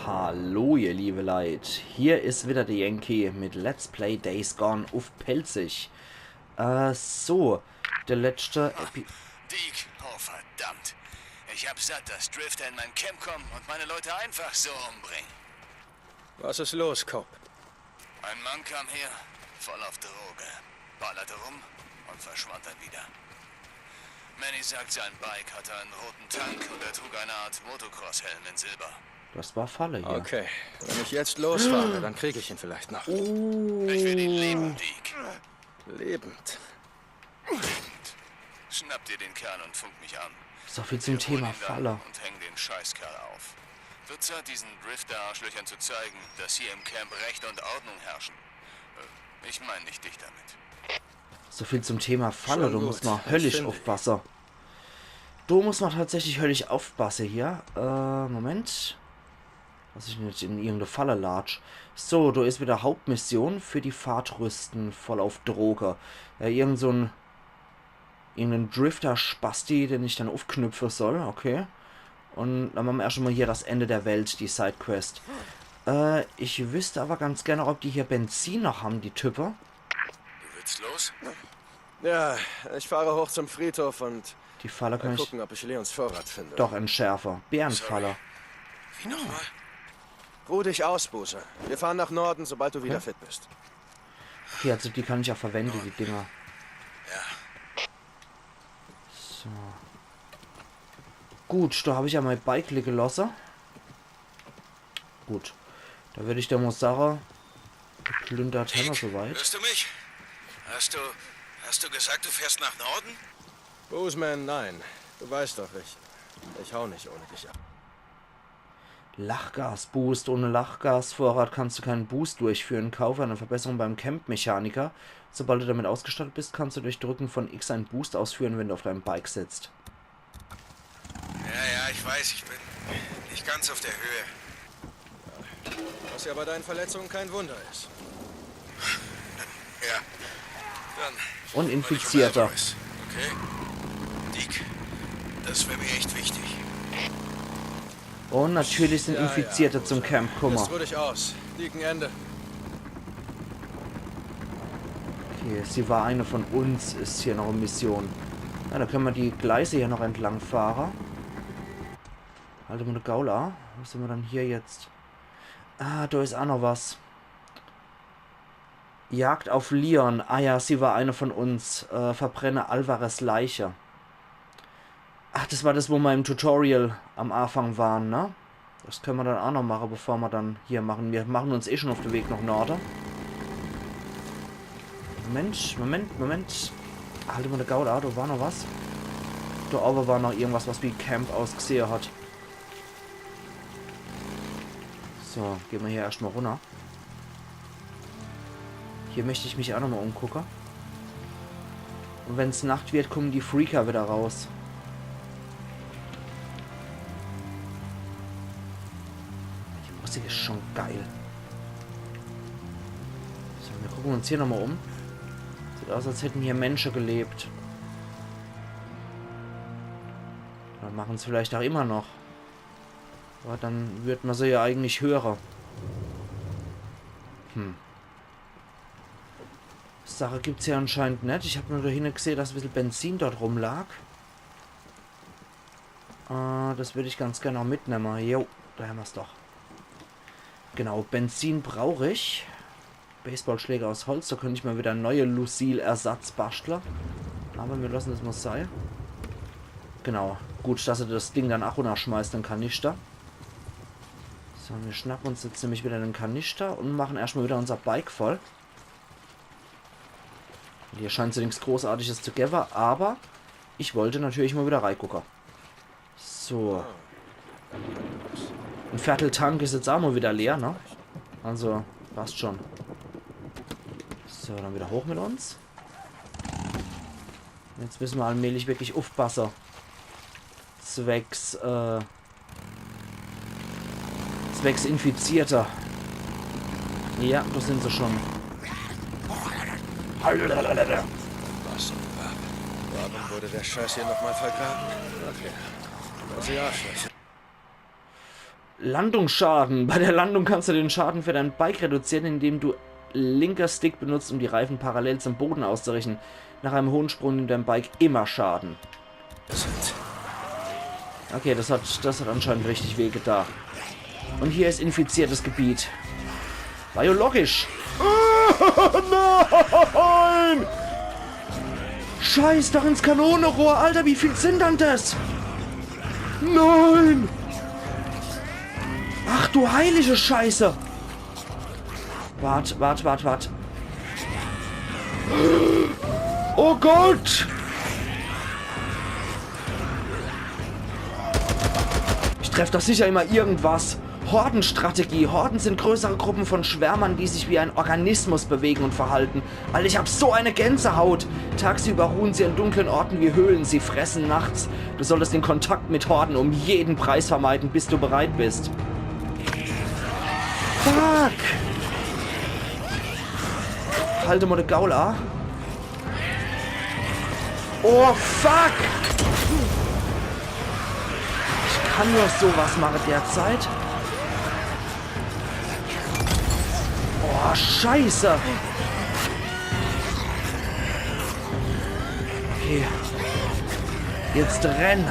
Hallo ihr liebe Leute, hier ist wieder der Yankee mit Let's Play Days Gone auf Pelzig. So, der letzte Deke, oh verdammt. Ich hab satt, dass Drifter in mein Camp kommen und meine Leute einfach so umbringen. Was ist los, Cop? Ein Mann kam her, voll auf Droge, ballerte rum und verschwand dann wieder. Manny sagt, sein Bike hatte einen roten Tank und er trug eine Art Motocross-Helm in Silber. Das war Falle hier. Okay, wenn ich jetzt losfahre, dann kriege ich ihn vielleicht noch. Ich will ihn leben, Deke. Lebend. Schnapp dir den Kerl und funk mich an. So viel zum Wir holen Thema ihn dann Falle. und hängen den Scheißkerl auf. Wird Zeit, diesen Drifter-Arschlöchern zu zeigen, dass hier im Camp Recht und Ordnung herrschen. Ich meine nicht dich damit. So viel zum Thema Falle, Schon du gut, musst mal das höllisch finde ich. aufpassen. Du musst mal tatsächlich höllisch aufpassen hier. Moment. Was ich nicht in irgendeine Falle latsch. So, du ist wieder Hauptmission für die Fahrtrüsten voll auf Droge. Ja, irgendein Drifter-Spasti, den ich dann aufknüpfen soll, okay. Und dann machen wir erst mal hier das Ende der Welt, die Sidequest. Ich wüsste aber ganz gerne, ob die hier Benzin noch haben, die Typen. Du willst los? Ja, ich fahre hoch zum Friedhof und Die Falle kann mal ich gucken, ob ich Leons Vorrat finde. doch entschärfen. Bärenfalle. Wie nochmal? Ruh dich aus, Buße. Wir fahren nach Norden, sobald du wieder fit bist. Okay, also die kann ich ja verwenden, die Dinger. Ja. So. Gut, da habe ich ja mein Bike gelassen. Gut. Da würde ich der Mosara geplündert haben wir soweit. Hörst du mich? Hast du gesagt, du fährst nach Norden? Boozman, nein. Du weißt doch, ich hau nicht ohne dich ab. Lachgasboost. Ohne Lachgasvorrat kannst du keinen Boost durchführen. Kaufe eine Verbesserung beim Camp-Mechaniker. Sobald du damit ausgestattet bist, kannst du durch Drücken von X einen Boost ausführen, wenn du auf deinem Bike sitzt. Ja, ich weiß, ich bin nicht ganz auf der Höhe. Was ja bei deinen Verletzungen kein Wunder ist. Ja. Dann. Und Infizierter. Okay? Deke, das wäre mir echt wichtig. Und natürlich sind Infizierte zum Camp. Guck mal. Jetzt ruh dich aus. Liegen Ende. Okay, sie war eine von uns, ist hier noch eine Mission. Ja, da können wir die Gleise hier noch entlang fahren. Halte mal eine Gaula. Was sind wir dann hier jetzt? Ah, da ist auch noch was. Jagd auf Leon. Ah ja, sie war eine von uns. Verbrenne Alvarez Leiche. Ach, das war das, wo wir im Tutorial am Anfang waren, ne? Das können wir dann auch noch machen, bevor wir dann hier machen. Wir machen uns eh schon auf den Weg nach Norden. Moment. Halte mal eine Gaula, da war noch was. Da oben war noch irgendwas, was wie Camp ausgesehen hat. So, gehen wir hier erstmal runter. Hier möchte ich mich auch nochmal umgucken. Und wenn es Nacht wird, kommen die Freaker wieder raus. Die Musik ist schon geil. So, wir gucken uns hier nochmal um. Sieht aus, als hätten hier Menschen gelebt. Dann machen es vielleicht auch immer noch. Aber dann wird man sie ja eigentlich hören. Sache gibt es ja anscheinend nicht. Ich habe nur dahin gesehen, dass ein bisschen Benzin dort rumlag. Das würde ich ganz gerne noch mitnehmen. Jo, da haben wir es doch. Genau, Benzin brauche ich. Baseballschläger aus Holz. Da könnte ich mal wieder neue Lucille-Ersatz basteln. Aber wir lassen das mal sein. Genau. Gut, dass er das Ding dann auch runterschmeißt, den Kanister. So, wir schnappen uns jetzt nämlich wieder den Kanister und machen erstmal wieder unser Bike voll. Hier scheint so nichts Großartiges zu geben, aber ich wollte natürlich mal wieder reingucken. So. Ein Vierteltank ist jetzt auch mal wieder leer, ne? Also, passt schon. So, dann wieder hoch mit uns. Jetzt müssen wir allmählich wirklich aufpassen. Zwecks Infizierter. Ja, da sind sie schon. Was warum wurde der Scheiß hier nochmal vergraben? Ach ja. Das ist ja Arschlöcher. Landungsschaden. Bei der Landung kannst du den Schaden für dein Bike reduzieren, indem du linker Stick benutzt, um die Reifen parallel zum Boden auszurichten. Nach einem hohen Sprung nimmt dein Bike immer Schaden. Okay, das hat anscheinend richtig weh getan. Und hier ist infiziertes Gebiet. War ja logisch. Nein! Scheiß doch ins Kanonenrohr, Alter, wie viel sind dann das? Nein! Ach du heilige Scheiße! Wart. Oh Gott! Ich treffe doch sicher immer irgendwas. Hordenstrategie. Horden sind größere Gruppen von Schwärmern, die sich wie ein Organismus bewegen und verhalten. Alter, ich hab so eine Gänsehaut. Tagsüber ruhen sie an dunklen Orten wie Höhlen. Sie fressen nachts. Du solltest den Kontakt mit Horden um jeden Preis vermeiden, bis du bereit bist. Fuck! Halte mal de Gaula. Oh, fuck! Ich kann nur sowas machen derzeit. Oh, scheiße! Okay. Jetzt renn!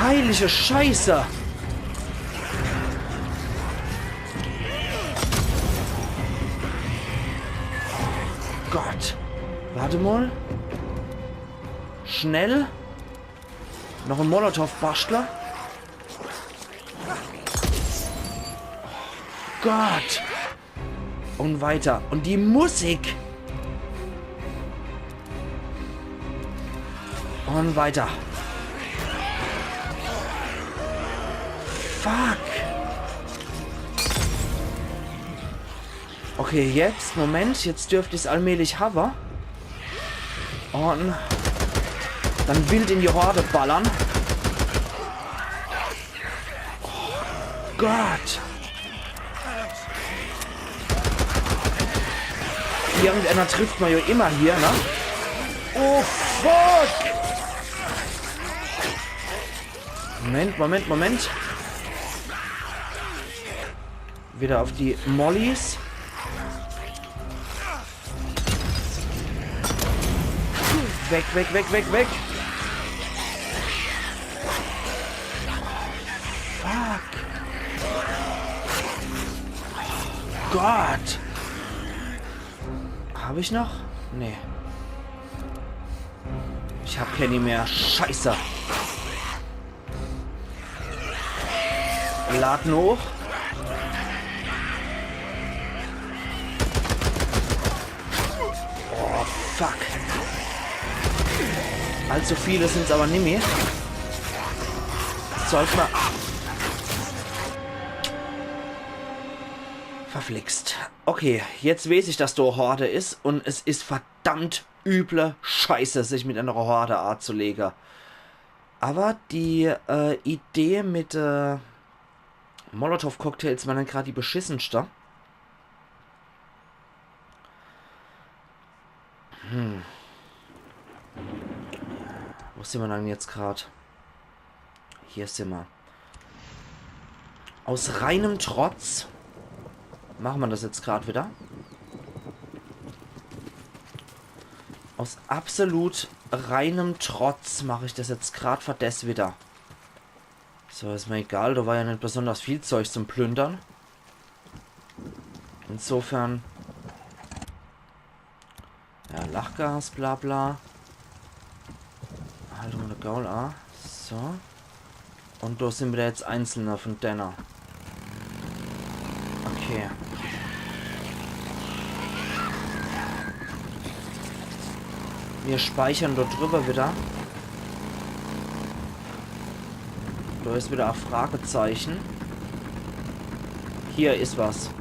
Heilige Scheiße! Gott. Warte mal. Schnell. Noch ein Molotow-Bastler. Gott. Und weiter. Und die Musik. Und weiter. Fuck. Okay, jetzt, Moment, jetzt dürfte ich es allmählich haben. Und dann wild in die Horde ballern. Oh Gott. Irgendeiner trifft man ja immer hier, ne? Oh, fuck! Moment. Wieder auf die Mollys. Weg. Fuck. Gott. Habe ich noch? Nee. Ich habe Kenny mehr. Scheiße. Laden hoch. Oh, fuck. Allzu viele sind es aber nicht mehr. Sollte mal. Verflixt. Okay, jetzt weiß ich, dass da Horde ist. Und es ist verdammt üble Scheiße, sich mit einer Horde zu legen. Aber die Idee mit Molotow-Cocktails war dann gerade die beschissenste. Wo sind wir dann jetzt gerade? Hier sind wir. Aus reinem Trotz machen wir das jetzt gerade wieder. Aus absolut reinem Trotz mache ich das jetzt gerade für das wieder. So, ist mir egal, da war ja nicht besonders viel Zeug zum Plündern. Insofern. Ja, Lachgas, bla bla. Halt mal eine Gaul A. So. Und da sind wir jetzt Einzelne von Denner. Okay. Wir speichern dort drüber wieder. Da ist wieder ein Fragezeichen. Hier ist was. Ein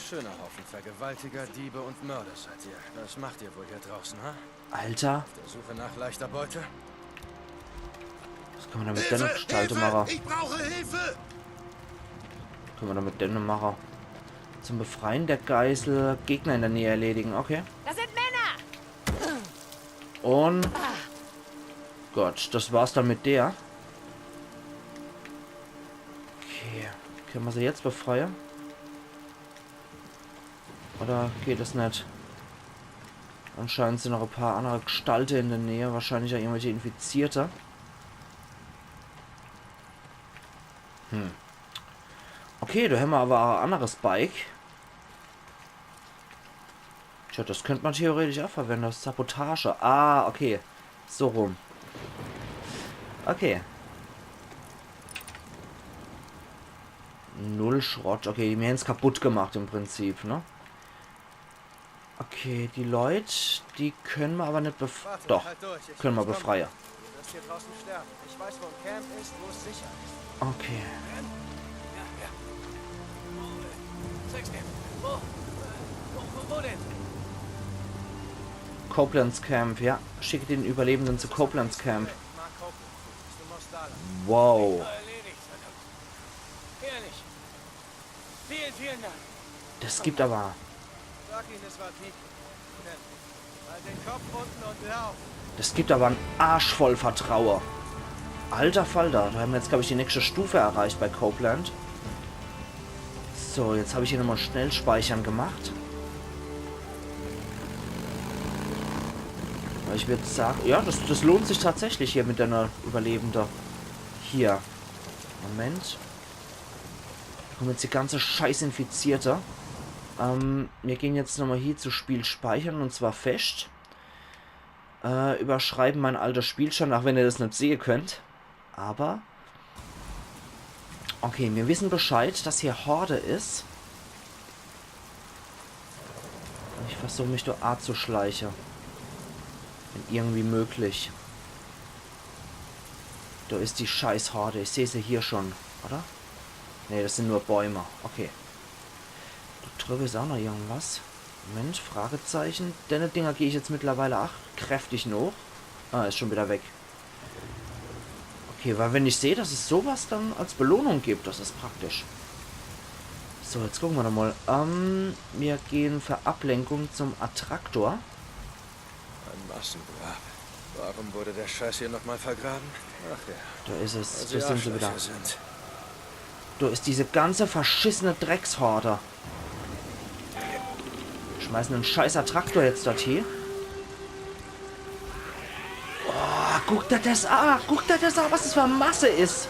schöner Haufen Vergewaltiger, Diebe und Mörder seid ihr. Was macht ihr wohl hier draußen, ha? Alter. Auf der Suche nach leichter Beute? Was kann man damit denn gestalten machen? Ich brauche Hilfe! Können wir damit denn machen? Zum Befreien der Geisel Gegner in der Nähe erledigen. Okay. Das sind Männer! Und Gott, das war's dann mit der. Okay. Können wir sie jetzt befreien? Oder geht es nicht? Anscheinend sind noch ein paar andere Gestalten in der Nähe. Wahrscheinlich auch irgendwelche Infizierte. Okay, da haben wir aber auch ein anderes Bike. Tja, das könnte man theoretisch auch verwenden. Das ist Sabotage. Ah, okay. So rum. Okay. Null Schrott. Okay, die haben es kaputt gemacht im Prinzip, ne? Okay, die Leute, die können wir aber nicht befreien. Doch, können wir befreien. Du wirst hier draußen sterben. Ich weiß, wo ein Camp ist, wo es sicher ist. Okay. Wo denn? Copeland's Camp, ja. Schicke den Überlebenden zu Copeland's Camp. Mark Copeland. Bist du Mostala? Wow. Erledigt, verdammt. Ehrlich. Vielen, vielen Dank. Das gibt aber... Sag ihnen, es war Pete. Halt den Kopf unten und lauf. Das gibt aber einen Arsch voll Vertrauer. Alter Falter. Da haben wir jetzt, glaube ich, die nächste Stufe erreicht bei Copeland. So, jetzt habe ich hier nochmal schnell speichern gemacht. Ich würde sagen, ja, das lohnt sich tatsächlich hier mit einer Überlebender. Hier. Moment. Da kommt jetzt die ganze Scheiß Infizierte. Wir gehen jetzt nochmal hier zu Spiel speichern und zwar fest. Überschreiben mein alter Spielstand, auch wenn ihr das nicht sehen könnt. Aber... Okay, wir wissen Bescheid, dass hier Horde ist. Ich versuche mich durch A zu schleichen. Wenn irgendwie möglich. Da ist die scheiß Horde. Ich sehe sie hier schon, oder? Ne, das sind nur Bäume. Okay. Da drüben ist auch noch irgendwas. Moment, Fragezeichen. Deine Dinger gehe ich jetzt mittlerweile auch kräftig noch. Ah, ist schon wieder weg. Okay, weil wenn ich sehe, dass es sowas dann als Belohnung gibt, das ist praktisch. So, jetzt gucken wir nochmal. Wir gehen für Ablenkung zum Attraktor. Ein Massengrab. Warum wurde der Scheiß hier nochmal vergraben? Ach ja. Da ist es. Weil Da sind sie wieder. Arschlöcher sind. Da ist diese ganze verschissene Dreckshorde. Schmeißen einen scheiß Attraktor jetzt dorthin. Oh, guck dir das an. Guck dir das an, was das für eine Masse ist.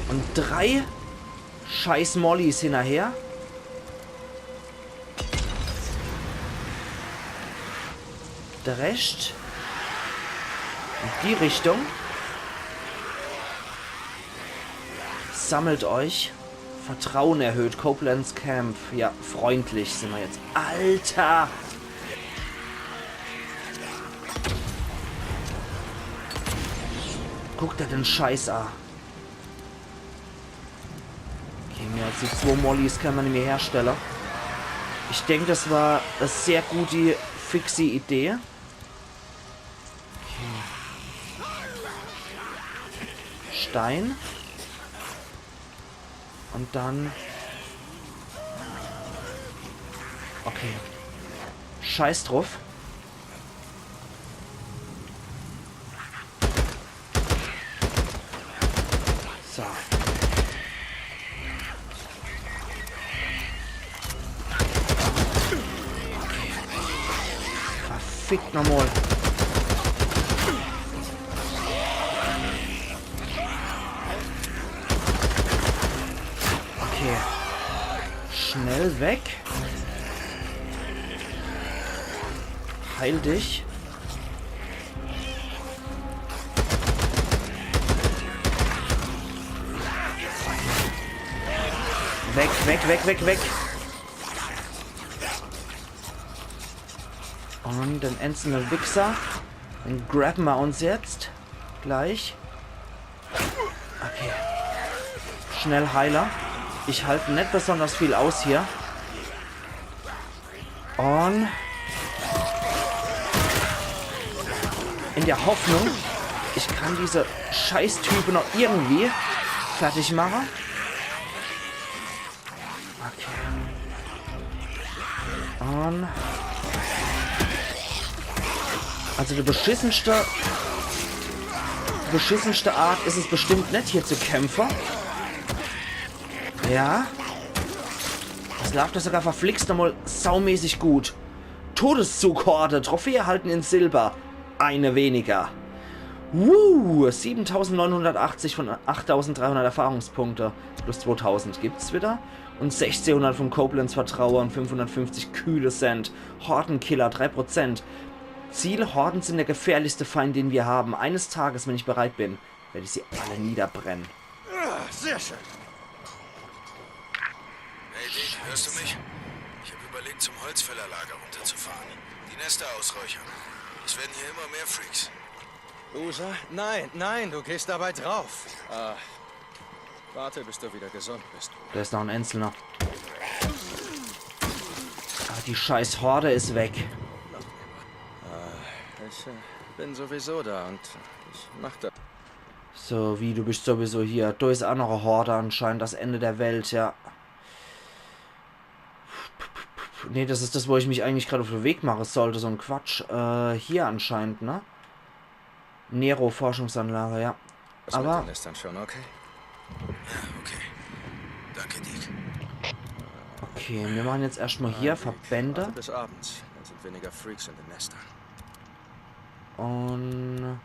Und 3 scheiß Mollys hinterher. Der Rest in die Richtung. Sammelt euch. Vertrauen erhöht. Copeland's Camp. Ja, freundlich sind wir jetzt. Alter! Guckt dir den Scheiß an. Okay, mehr als die 2 Mollys kann man mir herstellen. Ich denke, das war eine sehr gute, fixe Idee. Okay. Stein. Und dann... Okay. Scheiß drauf. So. Okay. Verfickt nochmal. Okay. Schnell weg. Heil dich. Weg, weg, weg, weg, weg. Und den einzelnen Wichser. Den grabben wir uns jetzt. Gleich. Okay. Schnell Heiler. Ich halte nicht besonders viel aus hier. Und in der Hoffnung, ich kann diese Scheißtypen noch irgendwie fertig machen. Okay. Und Also die beschissenste Art ist es bestimmt nicht, hier zu kämpfen. Ja. Das lag doch sogar verflixt nochmal saumäßig gut. Todeszug-Horde. Trophäe erhalten in Silber. Eine weniger. 7980 von 8300 Erfahrungspunkte. Plus 2000 gibt's wieder. Und 1600 von Koblenz Vertrauer und 550 kühle Cent. Hordenkiller 3%. Ziel: Horden sind der gefährlichste Feind, den wir haben. Eines Tages, wenn ich bereit bin, werde ich sie alle niederbrennen. Sehr schön. Hey Dick, hörst du mich? Ich habe überlegt, zum Holzfällerlager runterzufahren. Die Nester ausräuchern. Es werden hier immer mehr Freaks. Usa? Nein, nein, du gehst dabei drauf. Warte, bis du wieder gesund bist. Da ist noch ein Einzelner. Die scheiß Horde ist weg. Ich bin sowieso da und ich mach das. So, wie, du bist sowieso hier. Da ist auch noch eine Horde anscheinend, das Ende der Welt, ja. Nee, das ist das, wo ich mich eigentlich gerade auf den Weg machen sollte, so ein Quatsch. Hier anscheinend, ne? Nero-Forschungsanlage, ja. Was Aber... mit den Nestern schon, okay? Ja, okay. Danke, Dick. Okay, wir machen jetzt erstmal hier Verbände. Warte bis abends, dann sind weniger Freaks in den Nestern. Und...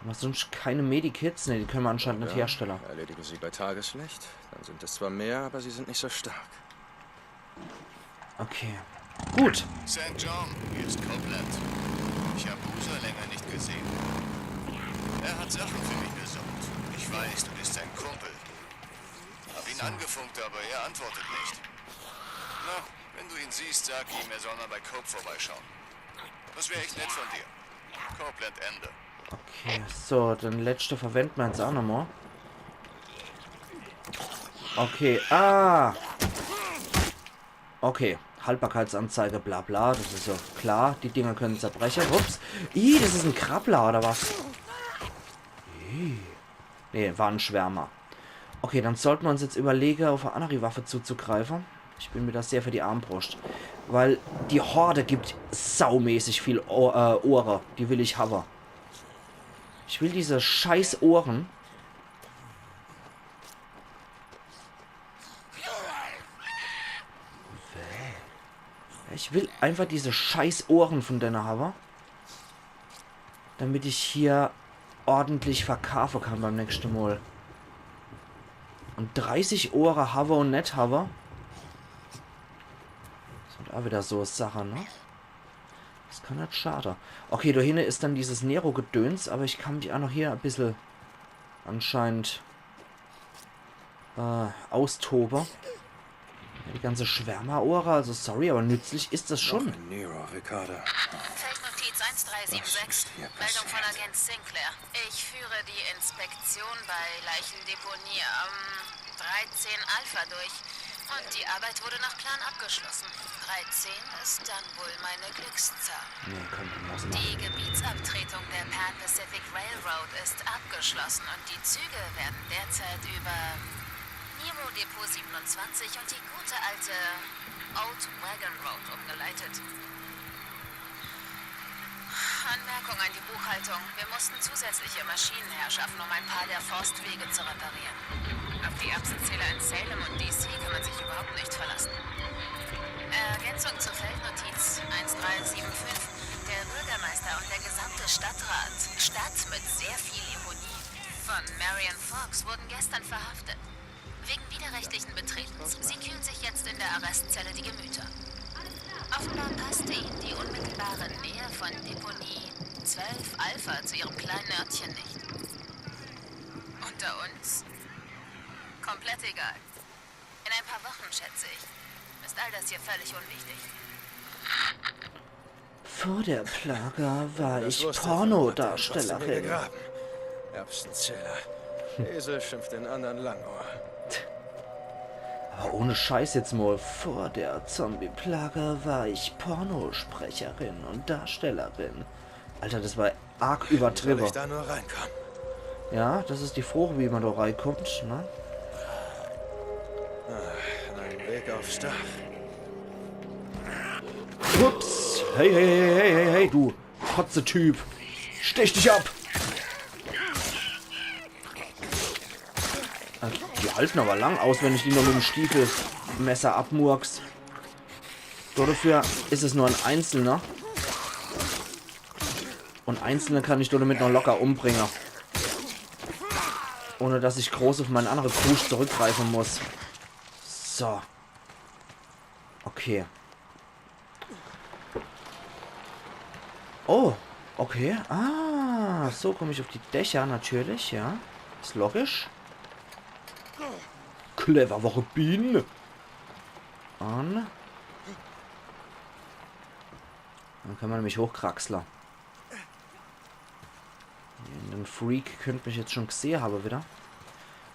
Haben wir sonst keine Medikits? Ne, die können wir anscheinend nicht herstellen. Erledige sie bei Tageslicht, dann sind es zwar mehr, aber sie sind nicht so stark. Okay. Gut. St. John, hier ist Copeland. Ich habe Usa länger nicht gesehen. Er hat Sachen für mich besorgt. Ich weiß, du bist sein Kumpel. Hab ihn angefunkt, aber er antwortet nicht. Na, wenn du ihn siehst, sag ihm, er soll mal bei Cope vorbeischauen. Das wäre echt nett von dir. Copeland Ende. Okay, so, dann letzte verwenden wir jetzt auch nochmal. Okay, okay, Haltbarkeitsanzeige, bla bla, das ist ja klar. Die Dinger können zerbrechen. Ups. Das ist ein Krabbler, oder was? Nee, war ein Schwärmer. Okay, dann sollten wir uns jetzt überlegen, auf eine andere Waffe zuzugreifen. Ich bin mir das sehr für die Armbrust. Weil die Horde gibt saumäßig viel Ohren. Die will ich haben. Ich will diese scheiß Ohren. Ich will einfach diese scheiß Ohren von deiner haben. Damit ich hier ordentlich verkaufen kann beim nächsten Mal. Und 30 Ohren habe und nicht habe. Das sind auch wieder so Sachen, ne? Das kann nicht schade. Okay, da hinten ist dann dieses Nero-Gedöns, aber ich kann mich auch noch hier ein bisschen anscheinend austoben. Ja, die ganze Schwärmerohre, also sorry, aber nützlich ist das schon. Nero, Ricardo. Feldnotiz 1376. Meldung von Agent Sinclair. Ich führe die Inspektion bei Leichendeponie am 13 Alpha durch. Und die Arbeit wurde nach Plan abgeschlossen. 13 ist dann wohl meine Glückszahl. Nee, könnte man was machen. Die Gebietsabtretung der Pan Pacific Railroad ist abgeschlossen und die Züge werden derzeit über Nero Depot 27 und die gute alte Old Wagon Road umgeleitet. Anmerkung an die Buchhaltung. Wir mussten zusätzliche Maschinen herschaffen, um ein paar der Forstwege zu reparieren. Auf die Erbsenzähler in Salem und DC kann man sich überhaupt nicht verlassen. Ergänzung zur Feldnotiz 1375. Der Bürgermeister und der gesamte Stadtrat, Stadt mit sehr viel Ironie, von Marion Fox wurden gestern verhaftet. Wegen widerrechtlichen Betretens. Sie kühlen sich jetzt in der Arrestzelle die Gemüter. Offenbar passte ihnen die unmittelbare Nähe von Deponie 12 Alpha zu ihrem kleinen Örtchen nicht. Unter uns? Komplett egal. In ein paar Wochen, schätze ich, ist all das hier völlig unwichtig. Vor der Plage war Das ich wusste Pornodarstellerin. gegraben. Erbsenzähler. Esel schimpft den anderen Langohr. Aber ohne Scheiß jetzt mal. Vor der Zombie-Plage war ich Pornosprecherin und Darstellerin. Alter, das war arg Soll übertrieben. ich da nur reinkommen? Ja, das ist die Frucht, wie man da reinkommt, ne? Ein Weg aufs Dach. Ups. Hey, hey, hey, hey, hey, hey, du. Kotze-Typ. Stech dich ab. Die halten aber lang aus, wenn ich die noch mit dem Stiefelmesser abmurks. Dafür ist es nur ein Einzelner. Und Einzelne kann ich damit noch locker umbringen. Ohne dass ich groß auf meine andere Krusch zurückgreifen muss. So. Okay. Oh, okay. Ah, so komme ich auf die Dächer natürlich, ja. Ist logisch. Clever, Woche Bienen. Und dann kann man nämlich hochkraxeln. Den Freak könnte mich jetzt schon gesehen haben wieder.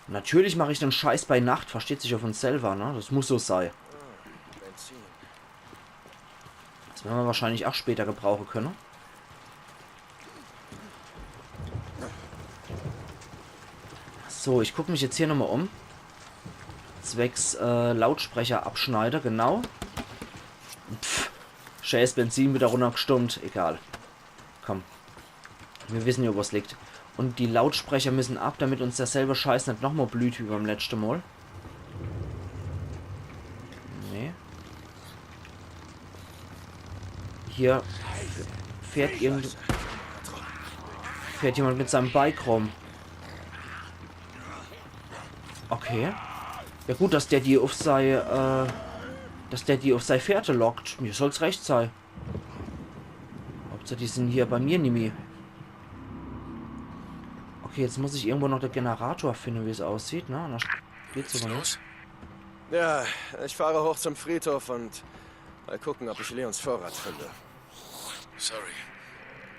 Natürlich mache ich den Scheiß bei Nacht, versteht sich auf uns selber, ne? Das muss so sein. Das werden wir wahrscheinlich auch später gebrauchen können. So, ich gucke mich jetzt hier nochmal um. Zwecks Lautsprecher abschneide, genau. Pff, scheiß Benzin wieder runtergestummt, egal. Komm. Wir wissen ja, wo es liegt. Und die Lautsprecher müssen ab, damit uns derselbe Scheiß nicht nochmal blüht wie beim letzten Mal. Nee. Hier fährt jemand mit seinem Bike rum. Okay. Ja gut, dass der die auf seine Fährte lockt. Mir soll's recht sein. Hauptsache die sind hier bei mir nicht mehr. Okay, jetzt muss ich irgendwo noch den Generator finden, wie es aussieht, ne? Und geht's sogar los. Ja, ich fahre hoch zum Friedhof und mal gucken, ob ich Leons Vorrat finde. Sorry.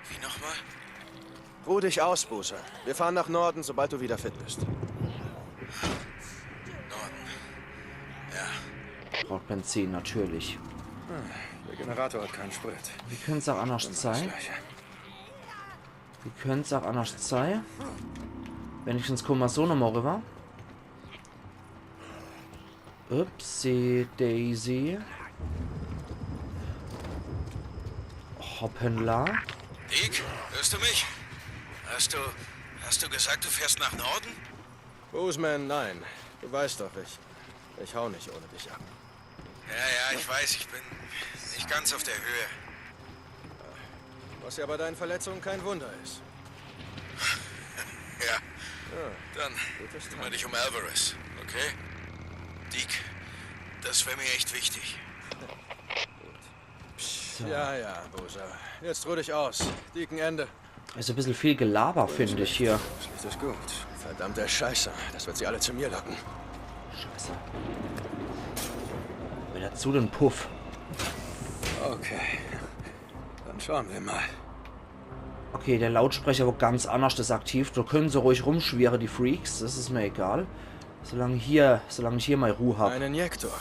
Wie nochmal? Ruh dich aus, Bußer. Wir fahren nach Norden, sobald du wieder fit bist. Norden. Ja. Braucht Benzin, natürlich. Der Generator hat keinen Sprit. Wie könnte es auch anders sein? Wie könnte es auch anders sein? Wenigstens kommen wir so nochmal rüber. Upsi Daisy. Hoppala. Dick, hörst du mich? Hast du gesagt, du fährst nach Norden? Boozman, nein. Du weißt doch, ich hau nicht ohne dich ab. Ja, ich weiß, ich bin nicht ganz auf der Höhe. Was ja bei deinen Verletzungen kein Wunder ist. Ja, dann kümmere dich um Alvarez, okay? Dick, das wäre mir echt wichtig. Ja, Boozer. Jetzt ruh dich aus. Dicken Ende. Ist ein bisschen viel Gelaber, finde ich hier. Das ist gut. Verdammte Scheiße. Das wird sie alle zu mir locken. Scheiße. Wieder zu den Puff. Okay. Dann schauen wir mal. Okay, der Lautsprecher wird ganz anders ist aktiv. Da können sie ruhig rumschwirren, die Freaks. Das ist mir egal. Solange ich hier mal Ruhe habe. Ein Injektor.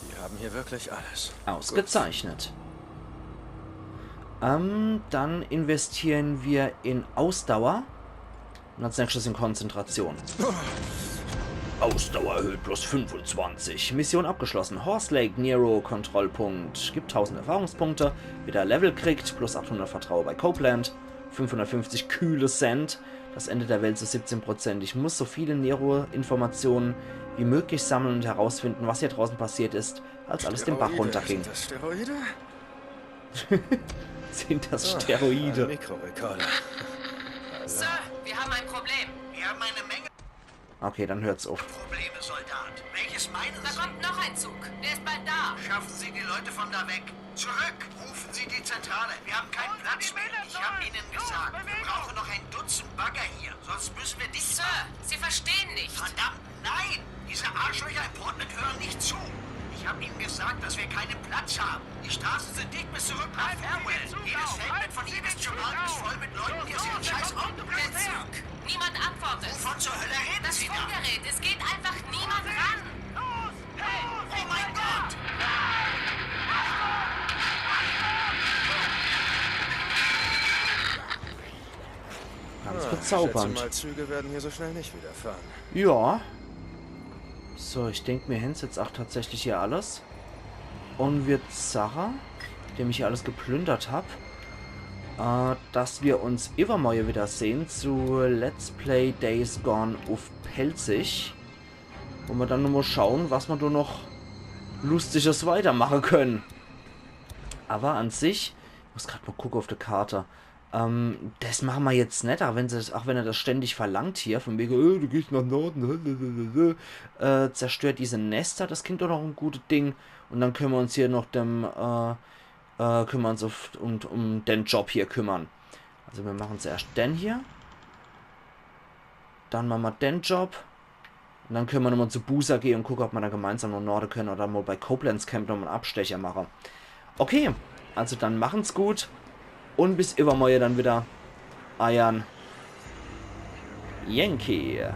Wir haben hier wirklich alles. Ausgezeichnet. Dann investieren wir in Ausdauer. Und als nächstes in Konzentration. Ausdauer erhöht plus 25. Mission abgeschlossen. Horse Lake Nero Kontrollpunkt. Gibt 1000 Erfahrungspunkte. Wieder Level kriegt. Plus 800 Vertrauen bei Copeland. 550 kühle Cent. Das Ende der Welt zu 17%. Ich muss so viele Nero-Informationen wie möglich sammeln und herausfinden, was hier draußen passiert ist, als alles den Bach runterging. Sind das Steroide? Sind das Steroide? Ein Mikrorekorder. Sir, wir haben ein Problem. Wir haben eine Menge Okay, dann hört's auf. Probleme, Soldat. Welches meinen Da Sie? kommt noch ein Zug. Der ist bald da. Schaffen Sie die Leute von da weg. Zurück! Rufen Sie die Zentrale. Wir haben keinen Platz mehr. Ich habe Ihnen gesagt, wir brauchen noch ein Dutzend Bagger hier. Sonst müssen wir dicht Sir, Sie verstehen nicht. Verdammt, nein! Diese Arschlöcher im Portland hören nicht zu. Ich habe Ihnen gesagt, dass wir keinen Platz haben. Die Straßen sind dicht bis zurück nach Farewell. Jedes Feldbett von Ibis Jamal ist voll mit Leuten, die sich ein scheiß Auto Der Zug. Niemand antwortet. Wovon zur Hölle reden Das Sie da? Funkgerät, es geht einfach niemand ran. Oh mein Gott! Ganz Ich bezaubernd. schätze mal, Züge werden hier so schnell nicht wieder fahren. Ja. So, ich denke mir hin, jetzt auch tatsächlich hier alles. Und wird Sarah, dem ich hier alles geplündert habe. dass wir uns übermorgen wieder sehen zu Let's Play Days Gone auf Pelzig. Wo wir dann nochmal schauen, was wir da noch Lustiges weitermachen können. Aber an sich, ich muss gerade mal gucken auf der Karte. Das machen wir jetzt nicht, auch wenn er das ständig verlangt hier, von wegen, du gehst nach Norden, zerstört diese Nester, das klingt doch noch ein gutes Ding. Und dann können wir uns hier noch um den Job hier kümmern. Also wir machen zuerst den hier. Dann machen wir den Job. Und dann können wir nochmal zu Busa gehen und gucken, ob wir da gemeinsam nach Norden können oder mal bei Koblenz Camp nochmal einen Abstecher machen. Okay, also dann machen's gut. Und bis übermorgen dann wieder. Eiern. Yankee.